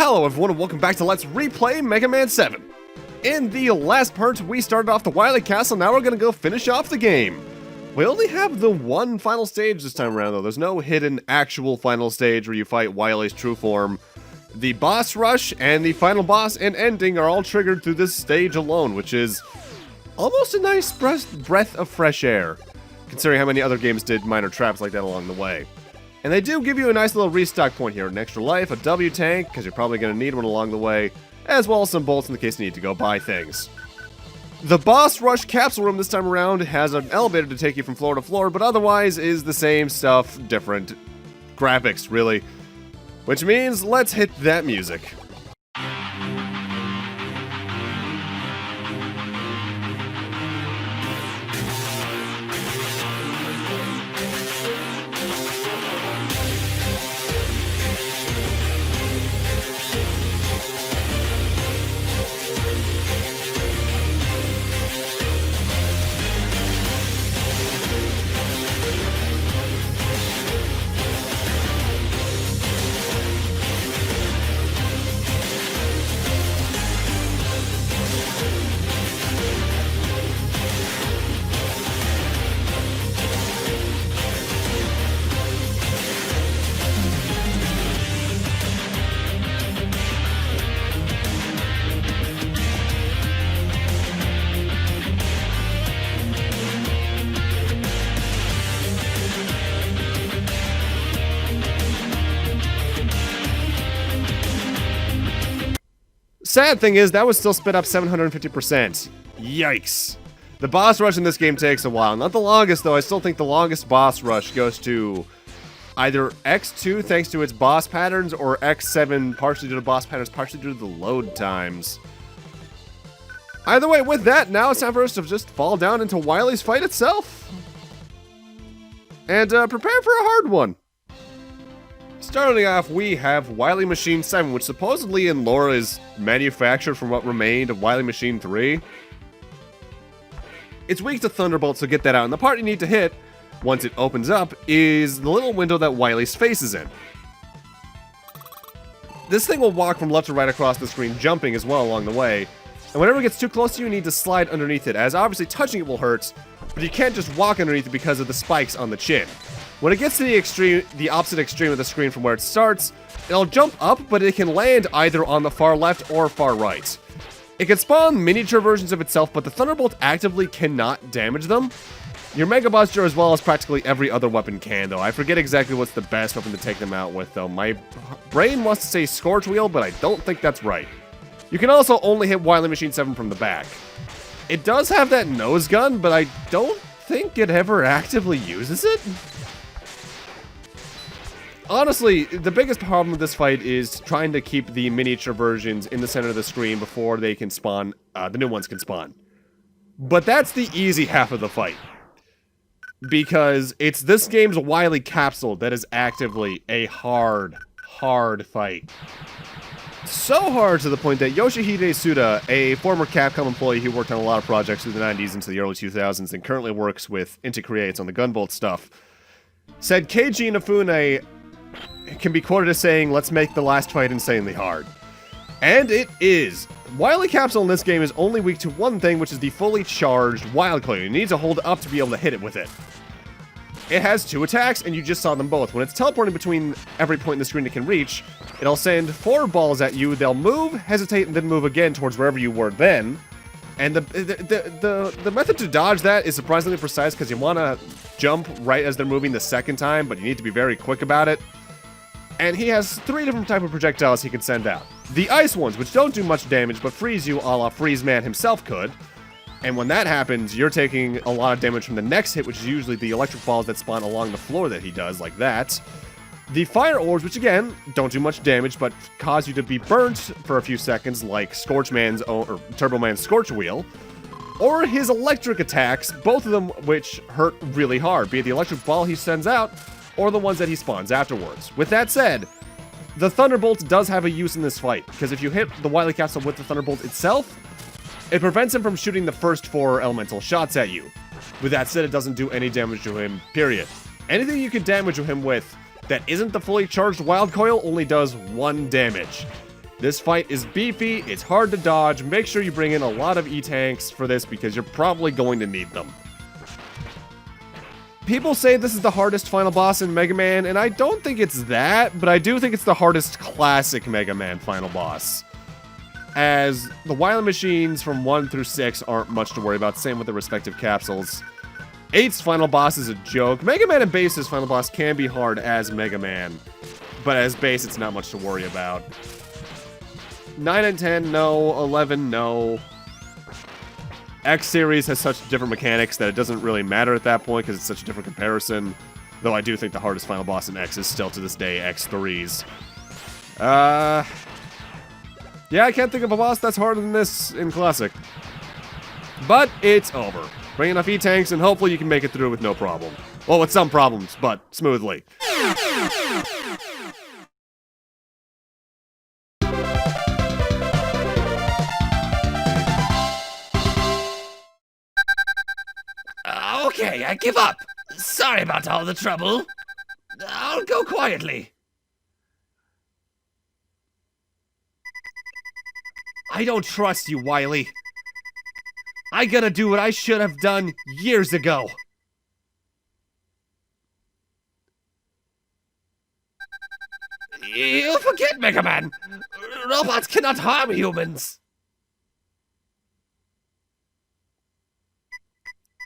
Hello everyone and welcome back to Let's Replay Mega Man 7. In the last part, we started off the Wily Castle, now we're gonna go finish off the game. We only have the one final stage this time around though, there's no hidden actual final stage where you fight Wily's true form. The boss rush and the final boss and ending are all triggered through this stage alone, which is almost a nice breath of fresh air, considering how many other games did minor traps like that along the way. And they do give you a nice little restock point here, an extra life, a W tank, because you're probably going to need one along the way, as well as some bolts in the case you need to go buy things. The boss rush capsule room this time around has an elevator to take you from floor to floor, but otherwise is the same stuff, different graphics, really. Which means, let's hit that music. Sad thing is, that was still spit up 750%. Yikes. The boss rush in this game takes a while. Not the longest, though. I still think the longest boss rush goes to either X2, thanks to its boss patterns, or X7, partially due to boss patterns, partially due to the load times. Either way, with that, now it's time for us to just fall down into Wily's fight itself. And prepare for a hard one. Starting off, we have Wily Machine 7, which supposedly in lore is manufactured from what remained of Wily Machine 3. It's weak to Thunderbolt, so get that out. And the part you need to hit, once it opens up, is the little window that Wily's face is in. This thing will walk from left to right across the screen, jumping as well along the way. And whenever it gets too close to you, you need to slide underneath it, as obviously touching it will hurt, but you can't just walk underneath it because of the spikes on the chin. When it gets to the opposite extreme of the screen from where it starts, it'll jump up, but it can land either on the far left or far right. It can spawn miniature versions of itself, but the Thunderbolt actively cannot damage them. Your Mega Buster, as well as practically every other weapon can, though. I forget exactly what's the best weapon to take them out with, though. My brain wants to say Scorch Wheel, but I don't think that's right. You can also only hit Wily Machine 7 from the back. It does have that nose gun, but I don't think it ever actively uses it. Honestly, the biggest problem with this fight is trying to keep the miniature versions in the center of the screen before they can spawn, the new ones can spawn. But that's the easy half of the fight. Because it's this game's Wily Capsule that is actively a hard fight. So hard to the point that Yoshihide Suda, a former Capcom employee who worked on a lot of projects through the 90s into the early 2000s and currently works with Inti Creates on the Gunvolt stuff, said Keiji Inafune can be quoted as saying, "Let's make the last fight insanely hard." And it is. Wily Capsule in this game is only weak to one thing, which is the fully charged Wild Coil. You need to hold up to be able to hit it with it. It has two attacks, and you just saw them both. When it's teleporting between every point in the screen it can reach, it'll send 4 balls at you, they'll move, hesitate, and then move again towards wherever you were then. And the method to dodge that is surprisingly precise, because you want to jump right as they're moving the second time, but you need to be very quick about it. And he has 3 different types of projectiles he can send out. The ice ones, which don't do much damage, but freeze you a la Freeze Man himself could. And when that happens, you're taking a lot of damage from the next hit, which is usually the electric balls that spawn along the floor that he does, like that. The fire orbs, which again, don't do much damage, but cause you to be burnt for a few seconds, like Scorch Man's or Turbo Man's Scorch Wheel. Or his electric attacks, both of them which hurt really hard, be it the electric ball he sends out, or the ones that he spawns afterwards. With that said, the Thunderbolt does have a use in this fight, because if you hit the Wily Capsule with the Thunderbolt itself, it prevents him from shooting the first 4 elemental shots at you. With that said, it doesn't do any damage to him, period. Anything you can damage him with that isn't the fully charged Wild Coil only does 1 damage. This fight is beefy, it's hard to dodge. Make sure you bring in a lot of E-tanks for this because you're probably going to need them. People say this is the hardest final boss in Mega Man, and I don't think it's that, but I do think it's the hardest classic Mega Man final boss. As the Wily Machines from 1 through 6 aren't much to worry about, same with the respective capsules. 8's final boss is a joke. Mega Man and Bass's final boss can be hard as Mega Man, but as Bass it's not much to worry about. 9 and 10, no. 11, no. X series has such different mechanics that it doesn't really matter at that point because it's such a different comparison. Though I do think the hardest final boss in X is still to this day X3's. Yeah, I can't think of a boss that's harder than this in Classic. But it's over. Bring enough E-tanks and hopefully you can make it through with no problem. Well, with some problems, but smoothly. Okay, I give up. Sorry about all the trouble. I'll go quietly. I don't trust you, Wily. I gotta do what I should have done years ago. You forget, Megaman. Robots cannot harm humans.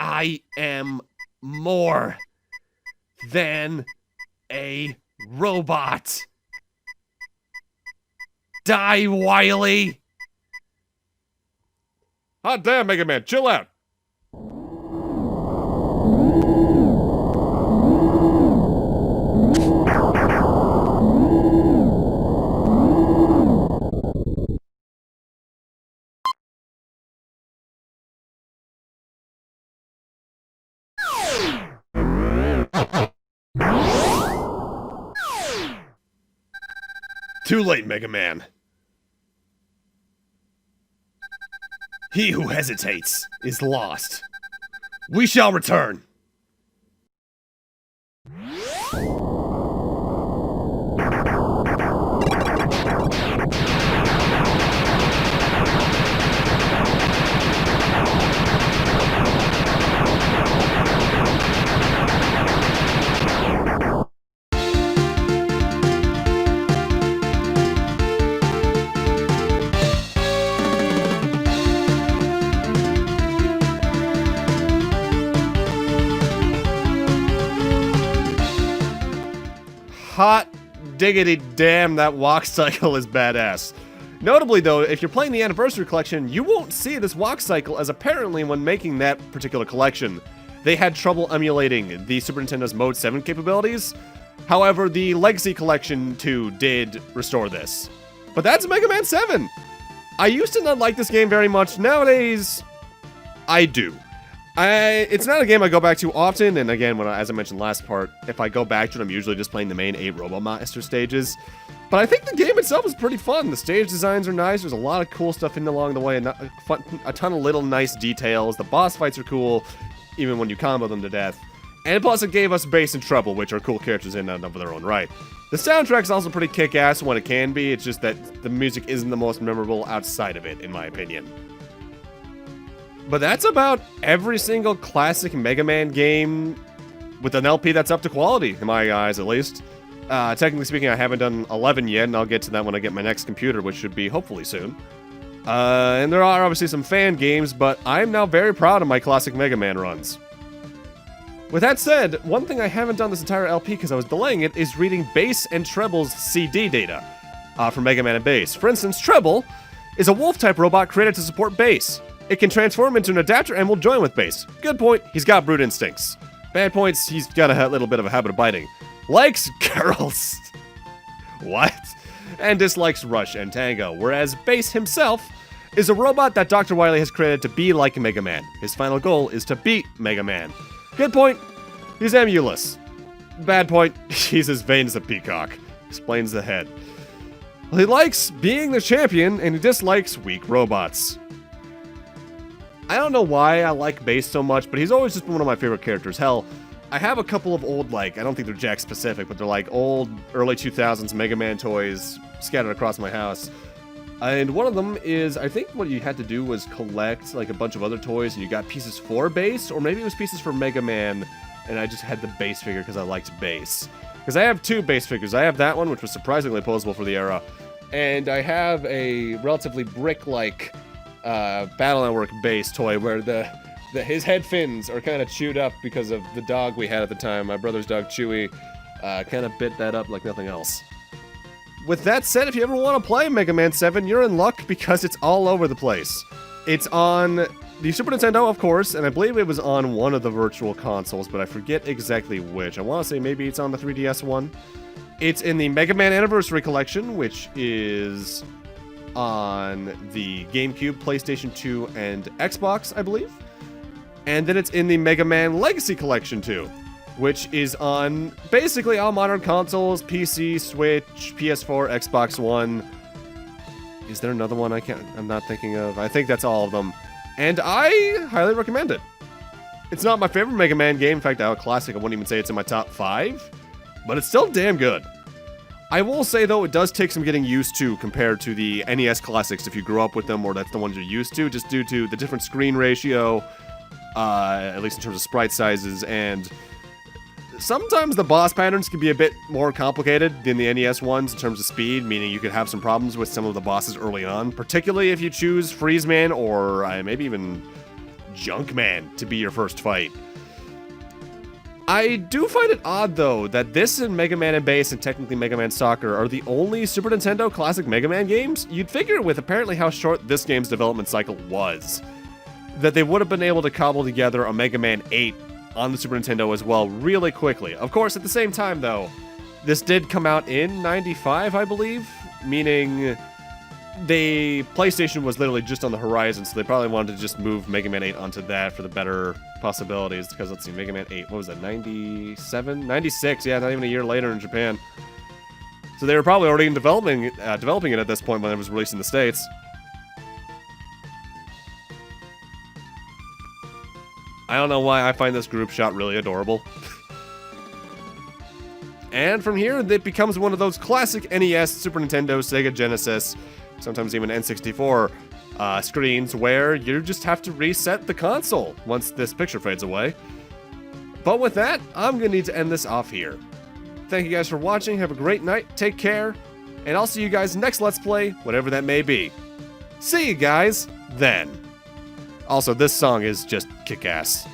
I am more than a robot. Die, Wily! Hot damn, Mega Man, chill out. Too late, Mega Man. He who hesitates is lost. We shall return. Hot diggity damn, that walk cycle is badass. Notably though, if you're playing the Anniversary Collection, you won't see this walk cycle as apparently when making that particular collection, they had trouble emulating the Super Nintendo's Mode 7 capabilities. However, the Legacy Collection 2 did restore this. But that's Mega Man 7! I used to not like this game very much. Nowadays, I do. It's not a game I go back to often, and again, as I mentioned last part, if I go back to it, I'm usually just playing the main 8 Robo Master stages. But I think the game itself is pretty fun. The stage designs are nice, there's a lot of cool stuff in along the way, and a ton of little nice details. The boss fights are cool, even when you combo them to death. And plus it gave us Bass and Trouble, which are cool characters in and of their own right. The soundtrack's also pretty kick-ass when it can be, it's just that the music isn't the most memorable outside of it, in my opinion. But that's about every single classic Mega Man game with an LP that's up to quality, in my eyes at least. Technically speaking, I haven't done 11 yet, and I'll get to that when I get my next computer, which should be hopefully soon. And there are obviously some fan games, but I'm now very proud of my classic Mega Man runs. With that said, one thing I haven't done this entire LP because I was delaying it is reading Bass and Treble's CD data from Mega Man and Bass. For instance, Treble is a wolf-type robot created to support Bass. It can transform into an adapter and will join with Bass. Good point, he's got brute instincts. Bad points, he's got a little bit of a habit of biting. Likes girls. What? And dislikes Rush and Tango, whereas Bass himself is a robot that Dr. Wily has created to be like Mega Man. His final goal is to beat Mega Man. Good point, he's emulous. Bad point, he's as vain as a peacock. Explains the head. Well, he likes being the champion, and he dislikes weak robots. I don't know why I like Bass so much, but he's always just been one of my favorite characters. Hell, I have a couple of old, I don't think they're Jack specific, but they're like old, early 2000s Mega Man toys scattered across my house. And one of them is, I think what you had to do was collect like a bunch of other toys, and you got pieces for base, or maybe it was pieces for Mega Man, and I just had the base figure because I liked base. Because I have 2 base figures. I have that one, which was surprisingly posable for the era, and I have a relatively brick-like Battle Network base toy where his head fins are kind of chewed up because of the dog we had at the time. My brother's dog, Chewy, kind of bit that up like nothing else. With that said, if you ever want to play Mega Man 7, you're in luck because it's all over the place. It's on the Super Nintendo, of course, and I believe it was on one of the virtual consoles, but I forget exactly which. I want to say maybe it's on the 3DS one. It's in the Mega Man Anniversary Collection, which is on the GameCube, PlayStation 2, and Xbox, I believe. And then it's in the Mega Man Legacy Collection too, which is on basically all modern consoles, PC, Switch, PS4, Xbox One. Is there another one I'm not thinking of? I think that's all of them. And I highly recommend it. It's not my favorite Mega Man game. In fact, out of classic, I wouldn't even say it's in my top 5, but it's still damn good. I will say, though, it does take some getting used to compared to the NES classics if you grew up with them or that's the ones you're used to, just due to the different screen ratio, at least in terms of sprite sizes, and sometimes the boss patterns can be a bit more complicated than the NES ones in terms of speed, meaning you could have some problems with some of the bosses early on, particularly if you choose Freeze Man or maybe even Junkman to be your first fight. I do find it odd, though, that this and Mega Man and Bass and technically Mega Man Soccer are the only Super Nintendo classic Mega Man games. You'd figure with apparently how short this game's development cycle was, that they would have been able to cobble together a Mega Man 8 on the Super Nintendo as well really quickly. Of course, at the same time, though, this did come out in '95, I believe, meaning the PlayStation was literally just on the horizon, so they probably wanted to just move Mega Man 8 onto that for the better possibilities, because let's see, Mega Man 8, what was that, 97? 96, yeah, not even a year later in Japan. So they were probably already developing it at this point when it was released in the States. I don't know why I find this group shot really adorable. And from here, it becomes one of those classic NES, Super Nintendo, Sega Genesis, sometimes even N64 screens where you just have to reset the console once this picture fades away. But with that, I'm going to need to end this off here. Thank you guys for watching, have a great night, take care, and I'll see you guys next Let's Play, whatever that may be. See you guys then. Also, this song is just kick-ass.